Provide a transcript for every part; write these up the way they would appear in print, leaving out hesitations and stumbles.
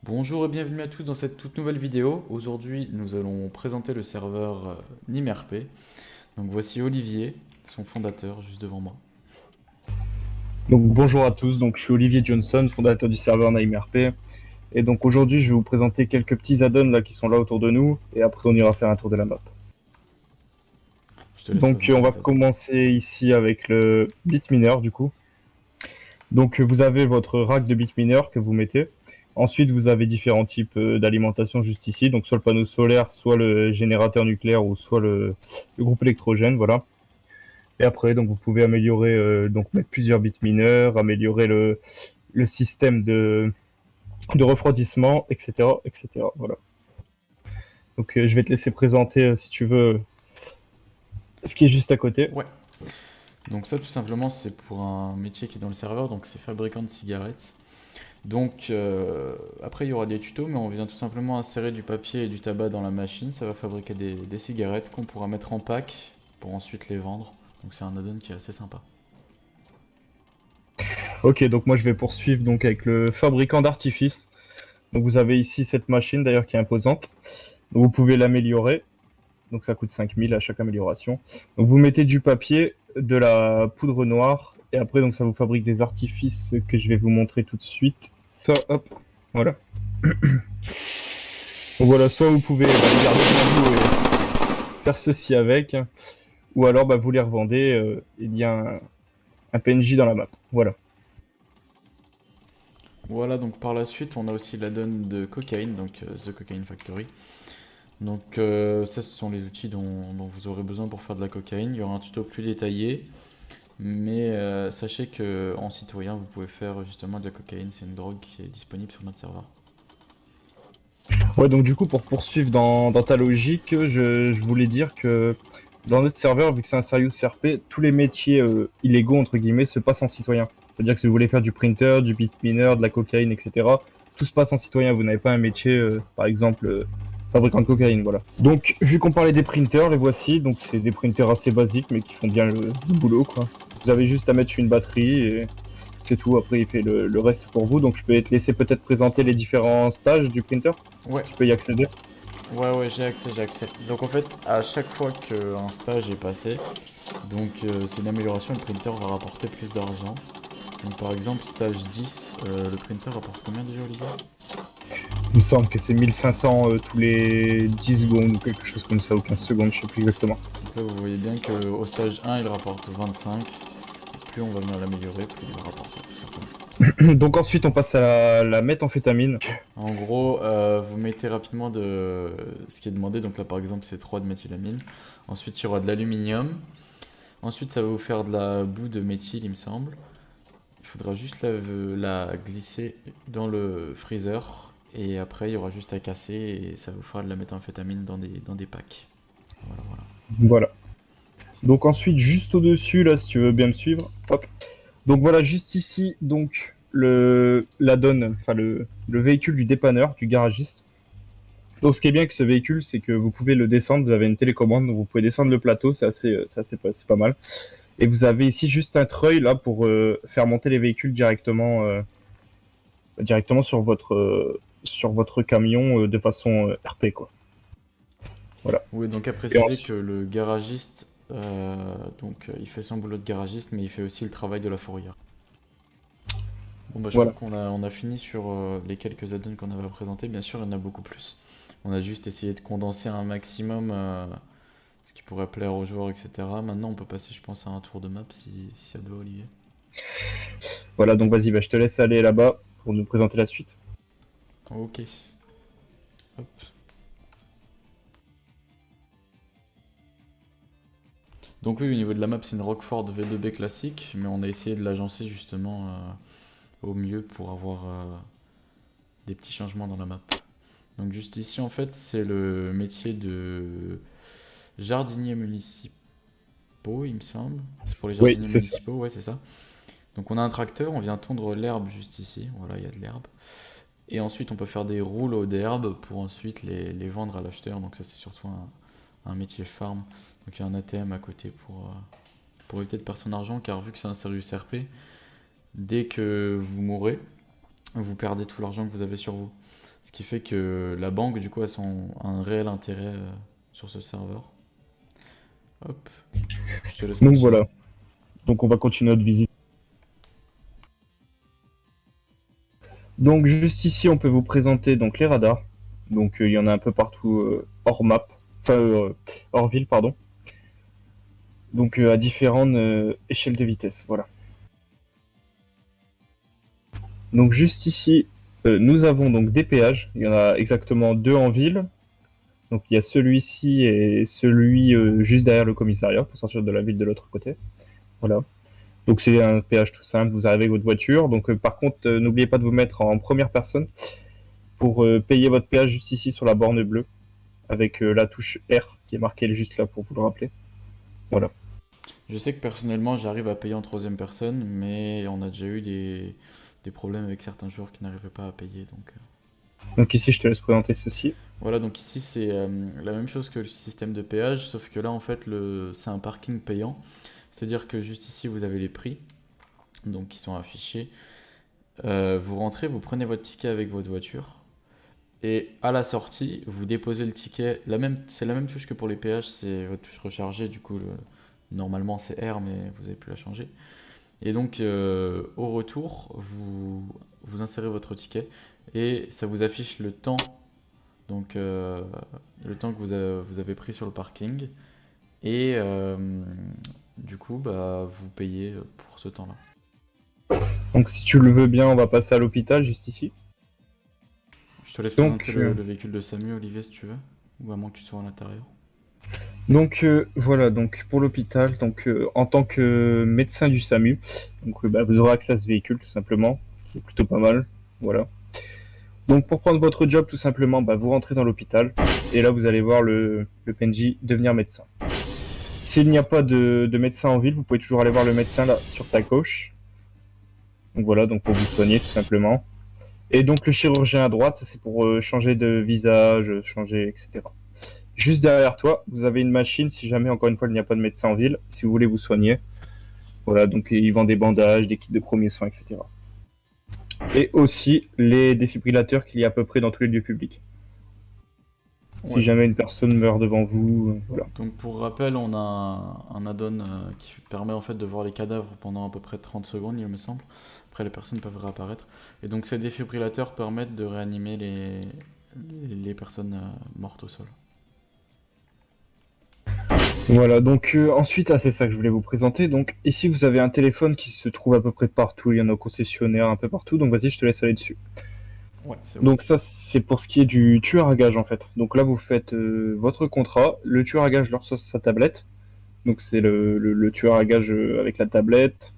Bonjour et bienvenue à tous dans cette toute nouvelle vidéo. Aujourd'hui, nous allons présenter le serveur NIMRP. Donc voici Olivier, son fondateur, juste devant moi. Donc bonjour à tous, donc je suis Olivier Johnson, fondateur du serveur NimeRP. Et donc aujourd'hui je vais vous présenter quelques petits add-ons là qui sont là autour de nous et après on ira faire un tour de la map. Je te laisse Donc présenter on va les add-ons. commencer ici avec le bitminer du coup. Donc vous avez votre rack de bitminer que vous mettez. Ensuite vous avez différents types d'alimentation juste ici, donc soit le panneau solaire, soit le générateur nucléaire ou soit le groupe électrogène, voilà. Et après donc vous pouvez améliorer donc mettre plusieurs bitmineurs, améliorer le système de refroidissement, etc., etc. Voilà. Donc je vais te laisser présenter, si tu veux, ce qui est juste à côté. Ouais, donc ça tout simplement c'est pour un métier qui est dans le serveur, donc c'est fabricant de cigarettes. Donc après il y aura des tutos, mais on vient tout simplement insérer du papier et du tabac dans la machine. Ça va fabriquer des cigarettes qu'on pourra mettre en pack pour ensuite les vendre. Donc c'est un add-on qui est assez sympa. Ok, donc moi je vais poursuivre donc avec le fabricant d'artifice. Donc vous avez ici cette machine d'ailleurs qui est imposante. Donc vous pouvez l'améliorer. Donc ça coûte 5000 à chaque amélioration. Donc vous mettez du papier, de la poudre noire et après donc ça vous fabrique des artifices que je vais vous montrer tout de suite. Ça, hop, voilà. Donc voilà, soit vous pouvez les garder pour vous et faire ceci avec, ou alors vous les revendez. Il y a un PNJ dans la map. Voilà. Voilà, donc par la suite on a aussi l'add-on de cocaïne, donc The Cocaine Factory. Donc ça, ce sont les outils dont vous aurez besoin pour faire de la cocaïne. Il y aura un tuto plus détaillé, mais sachez que en citoyen, vous pouvez faire justement de la cocaïne. C'est une drogue qui est disponible sur notre serveur. Ouais, donc du coup, pour poursuivre dans ta logique, je voulais dire que dans notre serveur, vu que c'est un serious RP, tous les métiers illégaux, entre guillemets, se passent en citoyen. C'est-à-dire que si vous voulez faire du printer, du bitminer, de la cocaïne, etc., tout se passe en citoyen. Vous n'avez pas un métier, par exemple, fabricant de cocaïne, voilà. Donc, vu qu'on parlait des printers, les voici. Donc, c'est des printers assez basiques, mais qui font bien le boulot, quoi. Vous avez juste à mettre une batterie et c'est tout. Après, il fait le reste pour vous. Donc, je peux te laisser peut-être présenter les différents stages du printer, si Ouais, tu peux y accéder. ouais, j'ai accès, j'ai accès. Donc en fait, à chaque fois qu'un stage est passé, donc c'est une amélioration, le printer va rapporter plus d'argent. Donc par exemple, stage 10, le printer rapporte combien déjà, Olivier? Il me semble que c'est 1500 tous les 10 secondes ou quelque chose comme ça, ou 15 secondes, je sais plus exactement. Donc là, vous voyez bien qu'au stage 1, il rapporte 25. Plus on va venir l'améliorer, plus il va rapporter, tout simplement. Donc ensuite, on passe à la méthamphétamine. En gros, vous mettez rapidement ce qui est demandé. Donc là, par exemple, c'est 3 de méthylamine. Ensuite, il y aura de l'aluminium. Ensuite, ça va vous faire de la boue de méthyle, il me semble. Il faudra juste la glisser dans le freezer. Et après, il y aura juste à casser et ça vous fera de la méthamphétamine dans des packs. Voilà, voilà. Voilà. Donc ensuite, juste au-dessus, là, si tu veux bien me suivre. Hop. Donc voilà, juste ici, donc la donne, enfin le véhicule du dépanneur, du garagiste. Donc ce qui est bien avec ce véhicule, c'est que vous pouvez le descendre, vous avez une télécommande, donc vous pouvez descendre le plateau, c'est pas mal. Et vous avez ici juste un treuil là pour faire monter les véhicules directement sur votre camion de façon RP quoi. Voilà. Oui, donc à Et préciser que ensuite, le garagiste, il fait son boulot de garagiste, mais il fait aussi le travail de la fourrière. Bon bah je crois voilà. qu'on a fini sur les quelques add-ons qu'on avait à présenter. Bien sûr, il y en a beaucoup plus. On a juste essayé de condenser un maximum ce qui pourrait plaire aux joueurs, etc. Maintenant, on peut passer, je pense, à un tour de map si ça te va, Olivier. Voilà, donc vas-y, je te laisse aller là-bas pour nous présenter la suite. Ok. Hop. Donc oui, au niveau de la map, c'est une Rockford V2B classique, mais on a essayé de l'agencer justement au mieux pour avoir des petits changements dans la map. Donc juste ici, en fait, c'est le métier de jardinier municipal, il me semble. C'est pour les Oui, jardiniers c'est ça. municipaux, ouais, c'est ça. Donc on a un tracteur, on vient tondre l'herbe juste ici. Voilà, il y a de l'herbe. Et ensuite, on peut faire des rouleaux d'herbe pour ensuite les vendre à l'acheteur. Donc ça, c'est surtout un métier farm. Donc il y a un ATM à côté pour éviter de perdre son argent, car vu que c'est un service RP, dès que vous mourrez, vous perdez tout l'argent que vous avez sur vous. Ce qui fait que la banque, du coup, a un réel intérêt sur ce serveur. Hop, je te laisse Donc continuer. voilà, donc on va continuer notre visite. Donc juste ici, on peut vous présenter donc les radars. Donc il y en a un peu partout hors map, enfin hors ville, pardon. Donc à différentes échelles de vitesse, voilà. Donc juste ici, nous avons donc des péages. Il y en a exactement deux en ville. Donc il y a celui-ci et celui juste derrière le commissariat pour sortir de la ville de l'autre côté. Voilà. Donc c'est un péage tout simple, vous arrivez avec votre voiture. Donc par contre, n'oubliez pas de vous mettre en première personne pour payer votre péage juste ici sur la borne bleue avec la touche R qui est marquée juste là pour vous le rappeler. Voilà. Je sais que personnellement, j'arrive à payer en troisième personne, mais on a déjà eu des problèmes avec certains joueurs qui n'arrivaient pas à payer. Donc ici, je te laisse présenter ceci. Voilà, donc ici c'est la même chose que le système de péage, sauf que là en fait c'est un parking payant. C'est-à-dire que juste ici vous avez les prix, donc qui sont affichés. Vous rentrez, vous prenez votre ticket avec votre voiture. Et à la sortie, vous déposez le ticket. C'est la même touche que pour les péages, c'est votre touche rechargée. Du coup, normalement c'est R, mais vous avez pu la changer. Et donc, au retour, vous insérez votre ticket et ça vous affiche le temps, donc le temps que vous avez pris sur le parking. Et du coup, bah, vous payez pour ce temps-là. Donc si tu le veux bien, on va passer à l'hôpital juste ici. Je te laisse présenter Donc, le véhicule de Samu, Olivier, si tu veux, ou à moins que tu sois à l'intérieur. voilà, donc pour l'hôpital, donc en tant que médecin du SAMU, donc bah, vous aurez accès à ce véhicule tout simplement, qui est plutôt pas mal. Voilà. Donc pour prendre votre job tout simplement, bah, vous rentrez dans l'hôpital et là vous allez voir le PNJ devenir médecin. S'il n'y a pas de médecin en ville, vous pouvez toujours aller voir le médecin là sur ta gauche. Donc voilà, donc pour vous soigner tout simplement. Et donc le chirurgien à droite, ça c'est pour changer de visage, changer, etc. Juste derrière toi, vous avez une machine si jamais, encore une fois, il n'y a pas de médecin en ville, si vous voulez vous soigner. Voilà, donc ils vendent des bandages, des kits de premiers soins, etc. Et aussi les défibrillateurs qu'il y a à peu près dans tous les lieux publics. Si Ouais. jamais une personne meurt devant vous, voilà. Donc pour rappel, on a un add-on qui permet en fait de voir les cadavres pendant à peu près 30 secondes, il me semble. Après, les personnes peuvent réapparaître. Et donc ces défibrillateurs permettent de réanimer les personnes mortes au sol. Voilà, donc ensuite, c'est ça que je voulais vous présenter. Donc ici, vous avez un téléphone qui se trouve à peu près partout. Il y en a au concessionnaire, un peu partout. Donc vas-y, je te laisse aller dessus. Ouais, c'est bon. Donc ça, c'est pour ce qui est du tueur à gage en fait. Donc là, vous faites votre contrat. Le tueur à gage leur reçoit sur sa tablette. Donc c'est le tueur à gage avec la tablette.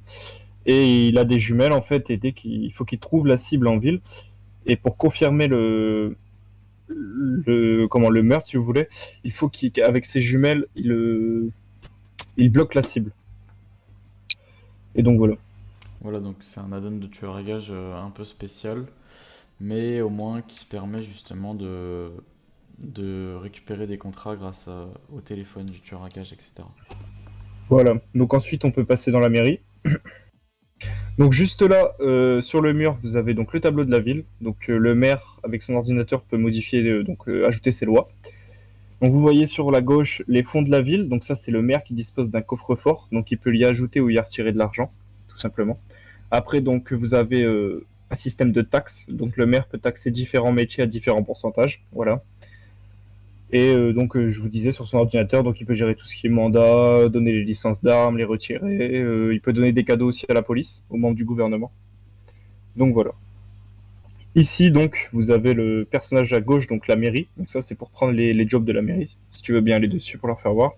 Et il a des jumelles en fait. Et dès qu'il faut qu'il trouve la cible en ville. Et pour confirmer le meurtre, si vous voulez, il faut qu'avec ses jumelles, il bloque la cible. Et donc voilà. Voilà, donc c'est un add-on de tueur à gage un peu spécial, mais au moins qui permet justement de récupérer des contrats grâce au téléphone du tueur à gage, etc. Voilà. Donc ensuite, on peut passer dans la mairie. Donc juste là, sur le mur, vous avez donc le tableau de la ville. Donc le maire, avec son ordinateur, peut modifier, ajouter ses lois. Donc vous voyez sur la gauche les fonds de la ville. Donc ça, c'est le maire qui dispose d'un coffre-fort. Donc il peut y ajouter ou y retirer de l'argent, tout simplement. Après, donc vous avez un système de taxes. Donc le maire peut taxer différents métiers à différents pourcentages. Voilà. Et je vous disais sur son ordinateur, donc il peut gérer tout ce qui est mandat, donner les licences d'armes, les retirer. Il peut donner des cadeaux aussi à la police, aux membres du gouvernement. Donc voilà. Ici, donc, vous avez le personnage à gauche, donc la mairie. Donc ça, c'est pour prendre les jobs de la mairie. Si tu veux bien aller dessus pour leur faire voir.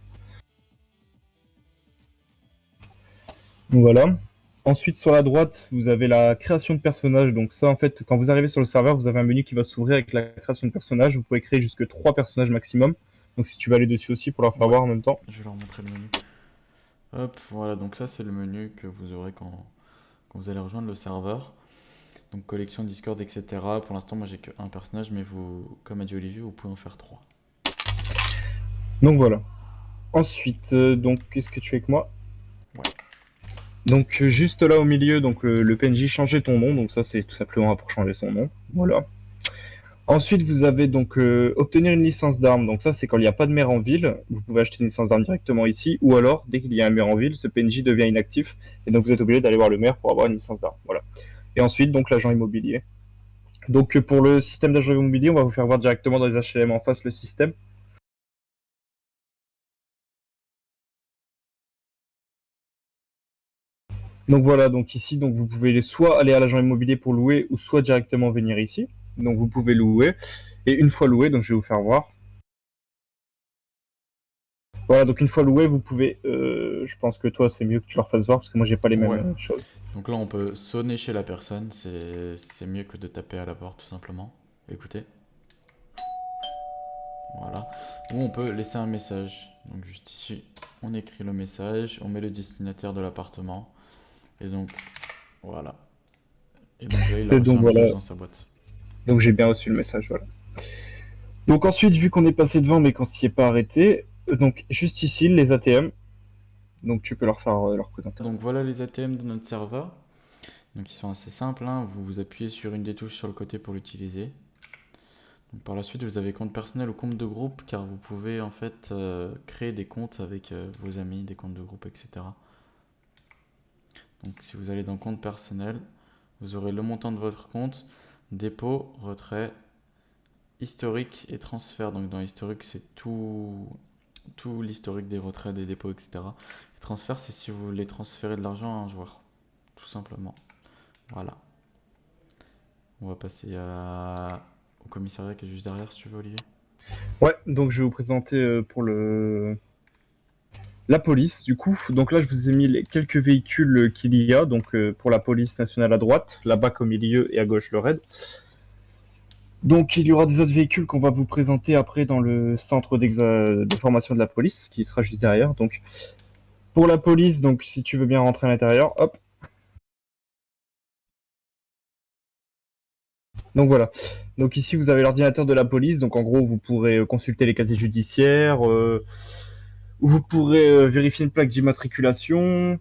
Donc voilà. Ensuite, sur la droite, vous avez la création de personnages. Donc ça, en fait, quand vous arrivez sur le serveur, vous avez un menu qui va s'ouvrir avec la création de personnages. Vous pouvez créer jusque 3 personnages maximum. Donc si tu veux aller dessus aussi pour leur faire Ouais, voir en même temps. je vais leur montrer le menu. Hop, voilà, donc ça c'est le menu que vous aurez quand vous allez rejoindre le serveur. Donc collection Discord, etc. Pour l'instant, moi j'ai qu'un personnage, mais vous, comme a dit Olivier, vous pouvez en faire 3. Donc voilà. Ensuite, donc qu'est-ce que tu fais avec moi? Ouais. Donc juste là au milieu, donc le PNJ changer ton nom, donc ça c'est tout simplement pour changer son nom. Voilà. Ensuite, vous avez donc obtenir une licence d'arme. Donc ça, c'est quand il n'y a pas de maire en ville. Vous pouvez acheter une licence d'arme directement ici. Ou alors, dès qu'il y a un maire en ville, ce PNJ devient inactif. Et donc, vous êtes obligé d'aller voir le maire pour avoir une licence d'arme. Voilà. Et ensuite, donc, l'agent immobilier. Donc, pour le système d'agent immobilier, on va vous faire voir directement dans les HLM en face le système. Donc voilà, donc ici, donc vous pouvez soit aller à l'agent immobilier pour louer ou soit directement venir ici. Donc vous pouvez louer. Et une fois loué, donc je vais vous faire voir. Voilà, donc une fois loué, vous pouvez. Je pense que toi, c'est mieux que tu leur fasses voir parce que moi, j'ai pas les mêmes Ouais. choses. Donc là, on peut sonner chez la personne, c'est mieux que de taper à la porte, tout simplement. Écoutez, voilà. Ou on peut laisser un message. Donc juste ici, on écrit le message, on met le destinataire de l'appartement. Et donc, voilà. Et donc là, il a Et reçu donc un voilà, message dans sa boîte. donc j'ai bien reçu le message, voilà. Donc ensuite, vu qu'on est passé devant mais qu'on s'y est pas arrêté, donc juste ici, les ATM. Donc tu peux leur faire leur présenter. Donc voilà les ATM de notre serveur. Donc ils sont assez simples, hein. Vous appuyez sur une des touches sur le côté pour l'utiliser. Donc, par la suite, vous avez compte personnel ou compte de groupe, car vous pouvez en fait créer des comptes avec vos amis, des comptes de groupe, etc. Donc si vous allez dans compte personnel, vous aurez le montant de votre compte, dépôt, retrait, historique et transfert. Donc dans historique, c'est tout l'historique des retraits, des dépôts, etc. Et transfert, c'est si vous voulez transférer de l'argent à un joueur, tout simplement. Voilà. On va passer au commissariat qui est juste derrière, si tu veux, Olivier. Ouais, donc je vais vous présenter pour la police, du coup. Donc là, je vous ai mis quelques véhicules qu'il y a. Donc pour la police nationale à droite, la BAC au milieu et à gauche le RAID. Donc il y aura des autres véhicules qu'on va vous présenter après dans le centre de formation de la police, qui sera juste derrière. Donc pour la police, donc si tu veux bien rentrer à l'intérieur, hop. Donc voilà. Donc ici, vous avez l'ordinateur de la police. Donc en gros, vous pourrez consulter les casiers judiciaires, vous pourrez vérifier une plaque d'immatriculation,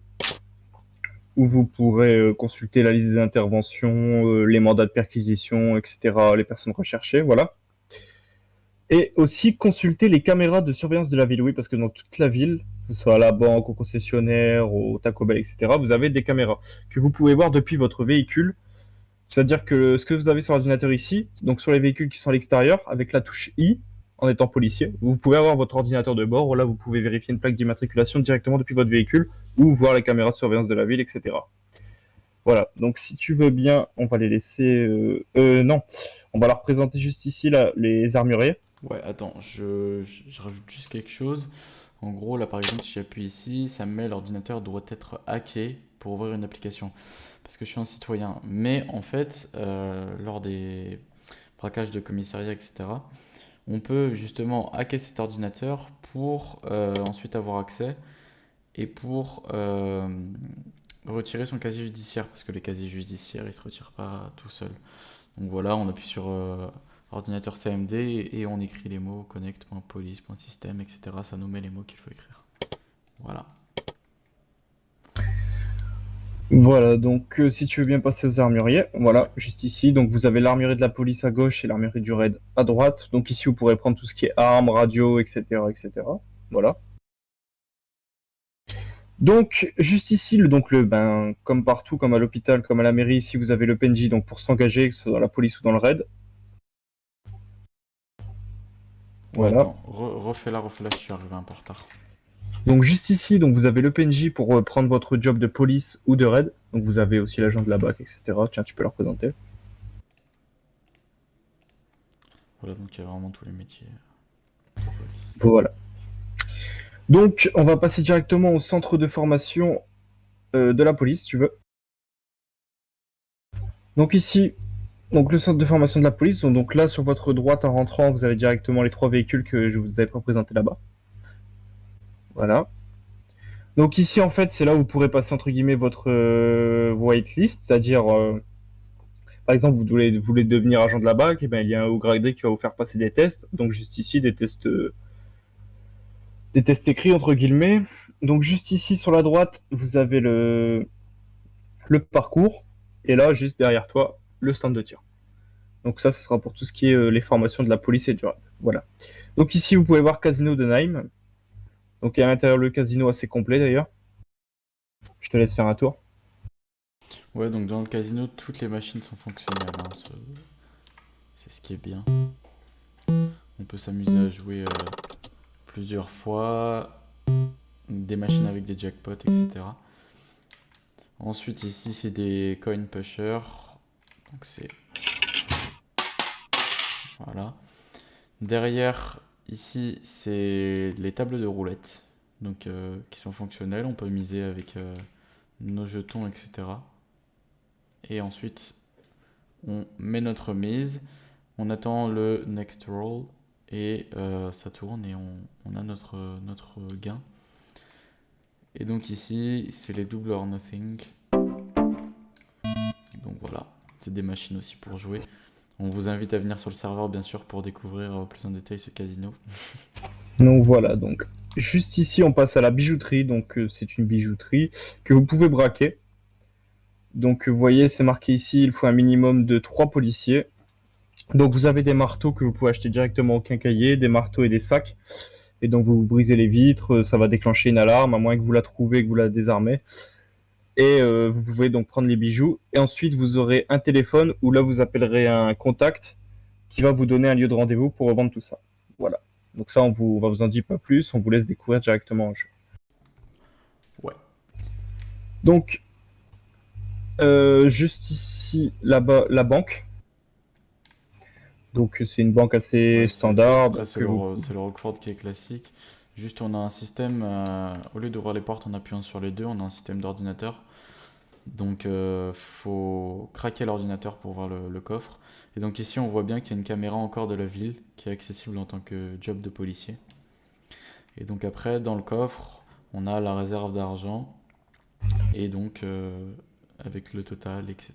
où vous pourrez consulter la liste des interventions, les mandats de perquisition, etc., les personnes recherchées, voilà. Et aussi consulter les caméras de surveillance de la ville, oui, parce que dans toute la ville, que ce soit à la banque, au concessionnaire, au Taco Bell, etc., vous avez des caméras que vous pouvez voir depuis votre véhicule. C'est-à-dire que ce que vous avez sur l'ordinateur ici, donc sur les véhicules qui sont à l'extérieur, avec la touche I, en étant policier, vous pouvez avoir votre ordinateur de bord, là vous pouvez vérifier une plaque d'immatriculation directement depuis votre véhicule, ou voir les caméras de surveillance de la ville, etc. Voilà, donc si tu veux bien, on va les laisser... non, on va leur présenter juste ici là, les armuriers. Ouais, attends, je rajoute juste quelque chose. En gros, là par exemple, si j'appuie ici, ça me met l'ordinateur doit être hacké pour ouvrir une application. Parce que je suis un citoyen. Mais en fait, lors des braquages de commissariat, etc., on peut justement hacker cet ordinateur pour ensuite avoir accès et pour retirer son casier judiciaire. Parce que les casiers judiciaires, ils se retirent pas tout seuls. Donc voilà, on appuie sur ordinateur CMD et on écrit les mots connect.police.système, etc. Ça nous met les mots qu'il faut écrire. Voilà. Voilà, donc si tu veux bien passer aux armuriers, voilà, juste ici. Donc vous avez l'armurier de la police à gauche et l'armurier du raid à droite. Donc ici, vous pourrez prendre tout ce qui est armes, radio, etc., etc. Voilà. Donc juste ici, comme partout, comme à l'hôpital, comme à la mairie, ici vous avez le PNJ donc pour s'engager, que ce soit dans la police ou dans le raid. Ouais, Voilà. attends, refais-la, je suis arrivé un peu en retard. Donc juste ici, donc vous avez le PNJ pour prendre votre job de police ou de raid. Donc vous avez aussi l'agent de la BAC, etc. Tiens, tu peux leur présenter. Voilà, donc il y a vraiment tous les métiers de police. Voilà. Donc on va passer directement au centre de formation de la police, si tu veux. Donc ici, donc le centre de formation de la police. Donc là, sur votre droite, en rentrant, vous avez directement les 3 véhicules que je vous avais présentés là-bas. Voilà. Donc ici, en fait, c'est là où vous pourrez passer entre guillemets votre whitelist, c'est-à-dire, par exemple, vous voulez devenir agent de la BAC, et ben, il y a un haut gradé qui va vous faire passer des tests. Donc juste ici, des tests écrits entre guillemets. Donc juste ici sur la droite, vous avez le parcours, et là, juste derrière toi, le stand de tir. Donc ça, ce sera pour tout ce qui est les formations de la police et du rap. Voilà. Donc ici, vous pouvez voir Casino de Nîmes. Donc à l'intérieur, le casino assez complet d'ailleurs. Je te laisse faire un tour. Ouais, donc dans le casino, toutes les machines sont fonctionnelles, hein, c'est ce qui est bien. On peut s'amuser à jouer plusieurs fois, des machines avec des jackpots, etc. Ensuite, ici, c'est des coin pushers. Donc c'est... Voilà. Derrière, ici, c'est les tables de roulette. Donc qui sont fonctionnelles. On peut miser avec nos jetons, etc. Et ensuite, on met notre mise. On attend le next roll. Et ça tourne et on a notre gain. Et donc ici, c'est les double or nothing. Donc voilà, c'est des machines aussi pour jouer. On vous invite à venir sur le serveur, bien sûr, pour découvrir plus en détail ce casino. Donc voilà, donc juste ici, on passe à la bijouterie. Donc c'est une bijouterie que vous pouvez braquer. Donc vous voyez, c'est marqué ici, il faut un minimum de 3 policiers. Donc vous avez des marteaux que vous pouvez acheter directement au quincaillier, des marteaux et des sacs. Et donc vous brisez les vitres, ça va déclencher une alarme, à moins que vous la trouvez, que vous la désarmez. Et vous pouvez donc prendre les bijoux. Et ensuite, vous aurez un téléphone où là, vous appellerez un contact qui va vous donner un lieu de rendez-vous pour revendre tout ça. Voilà. Donc ça, on va vous en dire pas plus, on vous laisse découvrir directement en jeu. Ouais. Donc, juste ici, là-bas, la banque. Donc c'est une banque assez Ouais, standard après, que vous... c'est le Rockford qui est classique. Juste, on a un système, au lieu d'ouvrir les portes en appuyant sur les deux, on a un système d'ordinateur. Donc, faut craquer l'ordinateur pour voir le coffre. Et donc ici, on voit bien qu'il y a une caméra encore de la ville qui est accessible en tant que job de policier. Et donc après, dans le coffre, on a la réserve d'argent et donc avec le total, etc.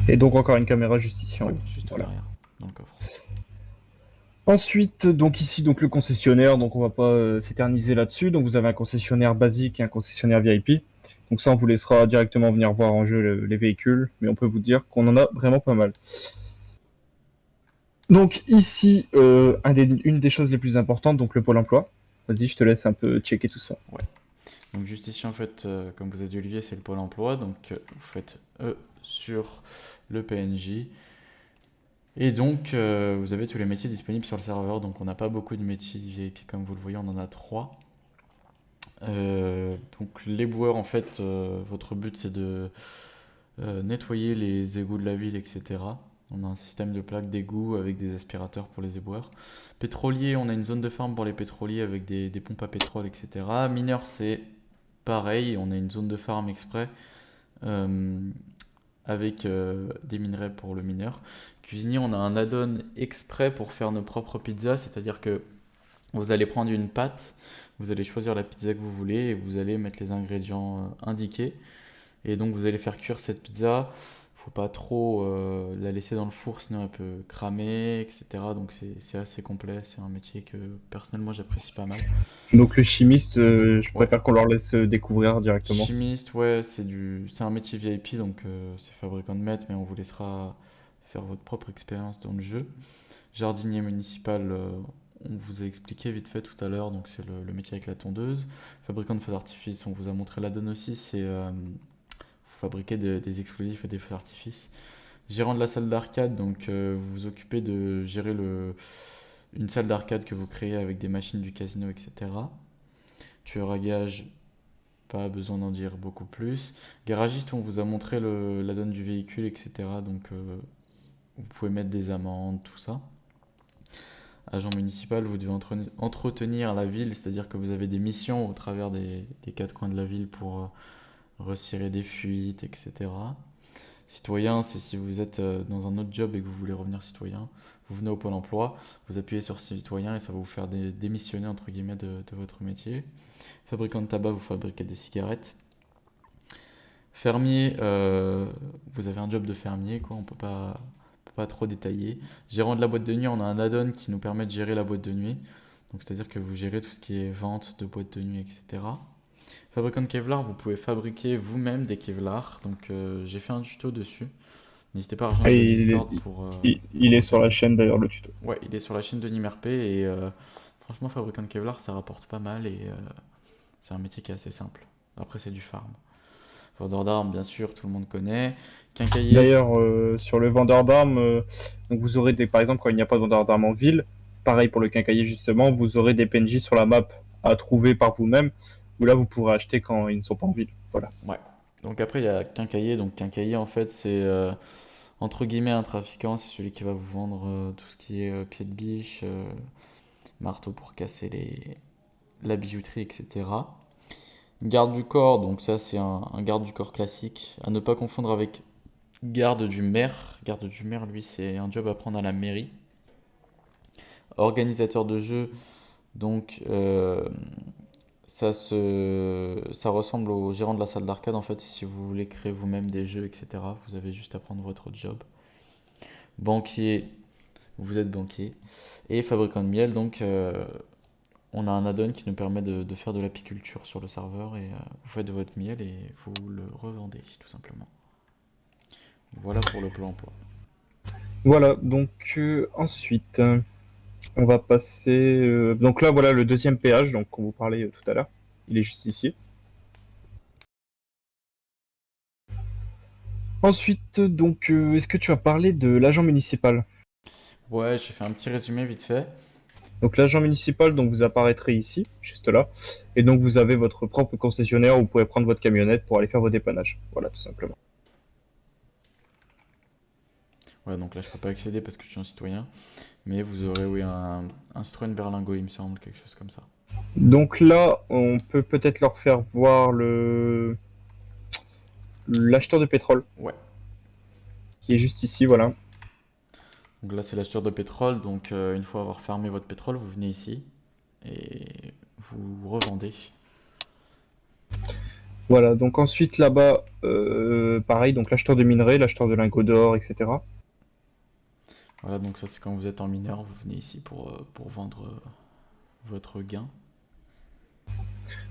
Et donc encore une caméra juste ici en Ouais, haut. juste Voilà. derrière, dans le coffre. Ensuite, donc ici, donc le concessionnaire, donc on va pas s'éterniser là-dessus. Donc vous avez un concessionnaire basique et un concessionnaire VIP. Donc ça, on vous laissera directement venir voir en jeu les véhicules, mais on peut vous dire qu'on en a vraiment pas mal. Donc ici, une des choses les plus importantes, donc le pôle emploi. Vas-y, je te laisse un peu checker tout ça. Ouais. Donc juste ici, en fait, comme vous avez dit Olivier, c'est le pôle emploi. Donc vous faites E sur le PNJ. Et donc vous avez tous les métiers disponibles sur le serveur. Donc on n'a pas beaucoup de métiers VIP comme vous le voyez, on en a 3. Donc les boueurs, en fait, votre but c'est de nettoyer les égouts de la ville, etc. On a un système de plaques d'égout avec des aspirateurs pour les éboueurs. Pétrolier, on a une zone de farm pour les pétroliers avec des pompes à pétrole, etc. Mineur, c'est pareil, on a une zone de farm exprès euh, avec des minerais pour le mineur. Cuisinier, on a un add-on exprès pour faire nos propres pizzas, c'est-à-dire que vous allez prendre une pâte, vous allez choisir la pizza que vous voulez et vous allez mettre les ingrédients indiqués. Et donc vous allez faire cuire cette pizza. Faut pas trop la laisser dans le four, sinon elle peut cramer, etc. Donc c'est assez complet. C'est un métier que personnellement j'apprécie pas mal. Donc le chimiste, je Ouais. préfère qu'on leur laisse découvrir directement. Chimiste, ouais, c'est un métier VIP, donc c'est fabricant de maître, mais on vous laissera faire votre propre expérience dans le jeu. Jardinier municipal, on vous a expliqué vite fait tout à l'heure, donc c'est le métier avec la tondeuse. Fabricant de feux d'artifice, on vous a montré la donne aussi, c'est fabriquer des explosifs et des feux d'artifice. Gérant de la salle d'arcade, donc vous vous occupez de gérer une salle d'arcade que vous créez avec des machines du casino, etc. Tueur à gage, pas besoin d'en dire beaucoup plus. Garagiste, on vous a montré la donne du véhicule, etc. Donc vous pouvez mettre des amendes, tout ça. Agent municipal, vous devez entretenir la ville, c'est-à-dire que vous avez des missions au travers des quatre coins de la ville pour resserrer des fuites, etc. Citoyen, c'est si vous êtes dans un autre job et que vous voulez revenir citoyen, vous venez au pôle emploi, vous appuyez sur citoyen et ça va vous faire démissionner entre guillemets de votre métier. Fabricant de tabac, vous fabriquez des cigarettes. Fermier, vous avez un job de fermier, quoi, on peut pas trop détailler. Gérant de la boîte de nuit, on a un add-on qui nous permet de gérer la boîte de nuit. Donc c'est-à-dire que vous gérez tout ce qui est vente de boîtes de nuit, etc. Fabricant de Kevlar, vous pouvez fabriquer vous-même des Kevlar. Donc j'ai fait un tuto dessus. N'hésitez pas à Ah, rejoindre le Discord pour il est rentrer sur la dedans. chaîne d'ailleurs, le tuto. Ouais, il est sur la chaîne de Nimerp et franchement, fabricant de Kevlar, ça rapporte pas mal et c'est un métier qui est assez simple. Après, c'est du farm. Vendeur d'armes, bien sûr, tout le monde connaît. Quincaillier, D'ailleurs, sur le vendeur d'armes, donc vous aurez par exemple, quand il n'y a pas de vendeur d'armes en ville, pareil pour le quincaillier justement, vous aurez des PNJ sur la map à trouver par vous-même, où là vous pourrez acheter quand ils ne sont pas en ville. Voilà. ouais. Donc après, il y a Quincaillier. Donc Quincaillier, en fait, c'est entre guillemets un trafiquant. C'est celui qui va vous vendre tout ce qui est pied de biche, marteau pour casser la bijouterie, etc. Garde du corps, donc ça c'est un garde du corps classique, à ne pas confondre avec garde du maire. Garde du maire, lui, c'est un job à prendre à la mairie. Organisateur de jeu, donc ça ressemble au gérant de la salle d'arcade en fait, si vous voulez créer vous-même des jeux, etc. Vous avez juste à prendre votre job. Banquier, vous êtes banquier. Et fabricant de miel, donc on a un add-on qui nous permet de faire de l'apiculture sur le serveur et vous faites de votre miel et vous le revendez tout simplement. Voilà pour le plan emploi. Voilà, donc ensuite, on va passer. Donc là, voilà le deuxième péage, donc qu'on vous parlait tout à l'heure. Il est juste ici. Ensuite, donc, est-ce que tu as parlé de l'agent municipal? Ouais, j'ai fait un petit résumé vite fait. Donc l'agent municipal, donc vous apparaîtrez ici, juste là, et donc vous avez votre propre concessionnaire où vous pouvez prendre votre camionnette pour aller faire vos dépannages. Voilà, tout simplement. Ouais, donc là je peux pas accéder parce que je suis un citoyen. Mais vous aurez, oui, un Citroën Berlingo, il me semble, quelque chose comme ça. Donc là, on peut peut-être leur faire voir l'acheteur de pétrole, Ouais. qui est juste ici, voilà. Donc là, c'est l'acheteur de pétrole. Donc une fois avoir fermé votre pétrole, vous venez ici et vous revendez. Voilà, donc ensuite là-bas, pareil, donc l'acheteur de minerais, l'acheteur de lingots d'or, etc. Voilà, donc ça, c'est quand vous êtes en mineur, vous venez ici pour vendre votre gain.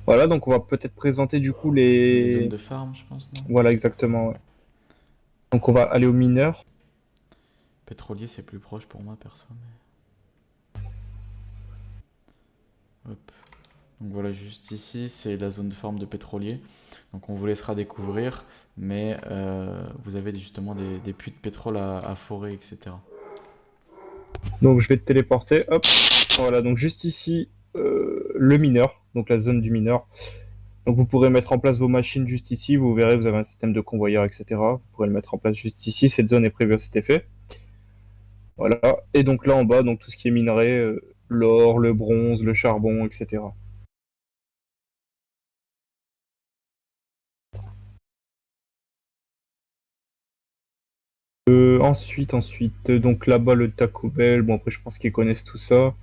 Voilà, donc on va peut-être présenter du coup Les zones les... de farm, je pense, non? Voilà, exactement, ouais. Ouais. Donc on va aller aux mineurs. Pétrolier, c'est plus proche pour moi, perso. Hop. Donc voilà, juste ici, c'est la zone de farm de pétrolier. Donc on vous laissera découvrir, mais vous avez justement des puits de pétrole à forer, etc. Donc je vais te téléporter, hop. Voilà, donc juste ici, le mineur, donc la zone du mineur. Donc vous pourrez mettre en place vos machines juste ici, vous verrez, vous avez un système de convoyeur, etc. Vous pourrez le mettre en place juste ici, cette zone est prévue à cet effet. Voilà, et donc là en bas, donc tout ce qui est minerai, l'or, le bronze, le charbon, etc. Ensuite, donc là-bas le Taco Bell, bon après je pense qu'ils connaissent tout ça.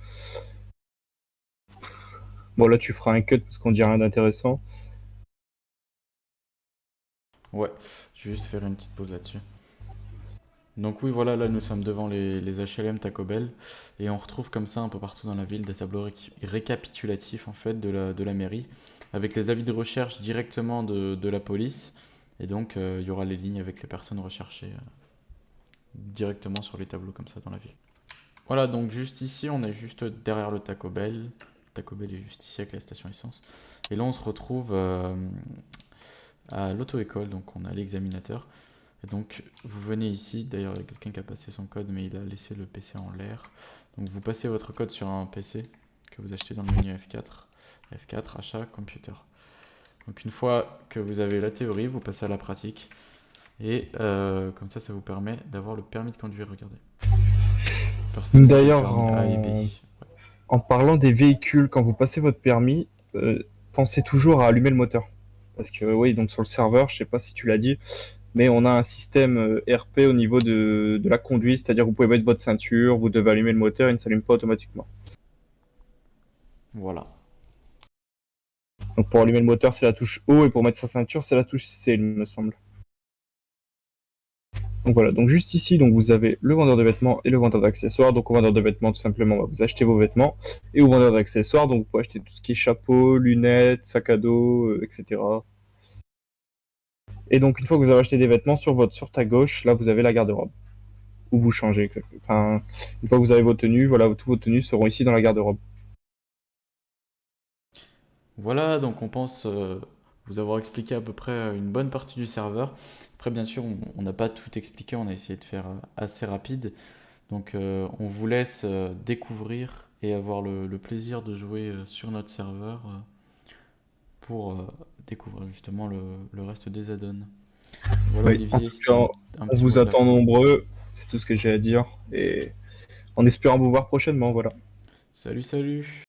Bon là tu feras un cut parce qu'on dit rien d'intéressant. Ouais, je vais juste faire une petite pause là-dessus. Donc oui, voilà, là nous sommes devant les HLM Taco Bell et on retrouve comme ça un peu partout dans la ville des tableaux récapitulatifs en fait de la mairie avec les avis de recherche directement de la police et donc il y aura les lignes avec les personnes recherchées directement sur les tableaux comme ça dans la ville. Voilà, donc juste ici, on est juste derrière le Taco Bell. Taco Bell est juste ici avec la station essence. Et là, on se retrouve à l'auto-école, donc on a l'examinateur. Et donc, vous venez ici, d'ailleurs, il y a quelqu'un qui a passé son code, mais il a laissé le PC en l'air. Donc, vous passez votre code sur un PC que vous achetez dans le menu F4. F4, achat, computer. Donc, une fois que vous avez la théorie, vous passez à la pratique. Et comme ça vous permet d'avoir le permis de conduire, regardez. Personnellement, j'ai le D'ailleurs, permis A et B. Ouais. en parlant des véhicules, quand vous passez votre permis, pensez toujours à allumer le moteur. Parce que oui, donc sur le serveur, je sais pas si tu l'as dit, mais on a un système RP au niveau de la conduite, c'est-à-dire que vous pouvez mettre votre ceinture, vous devez allumer le moteur, il ne s'allume pas automatiquement. Voilà. Donc pour allumer le moteur, c'est la touche O, et pour mettre sa ceinture, c'est la touche C, il me semble. Donc voilà, donc juste ici, donc vous avez le vendeur de vêtements et le vendeur d'accessoires. Donc au vendeur de vêtements, tout simplement, bah, vous achetez vos vêtements. Et au vendeur d'accessoires, donc vous pouvez acheter tout ce qui est chapeau, lunettes, sac à dos, etc. Et donc, une fois que vous avez acheté des vêtements, sur ta gauche, là, vous avez la garde-robe. Où vous changez. Enfin, une fois que vous avez vos tenues, voilà, toutes vos tenues seront ici dans la garde-robe. Voilà, donc on pense vous avoir expliqué à peu près une bonne partie du serveur. Après, bien sûr, on n'a pas tout expliqué, on a essayé de faire assez rapide. Donc, on vous laisse découvrir et avoir le plaisir de jouer sur notre serveur pour découvrir justement le reste des add-ons. Voilà, Oui, en Olivier, tout c'était cas, un on petit mot vous de la attend fin. nombreux. C'est tout ce que j'ai à dire. Et en espérant vous voir prochainement, voilà. Salut, salut!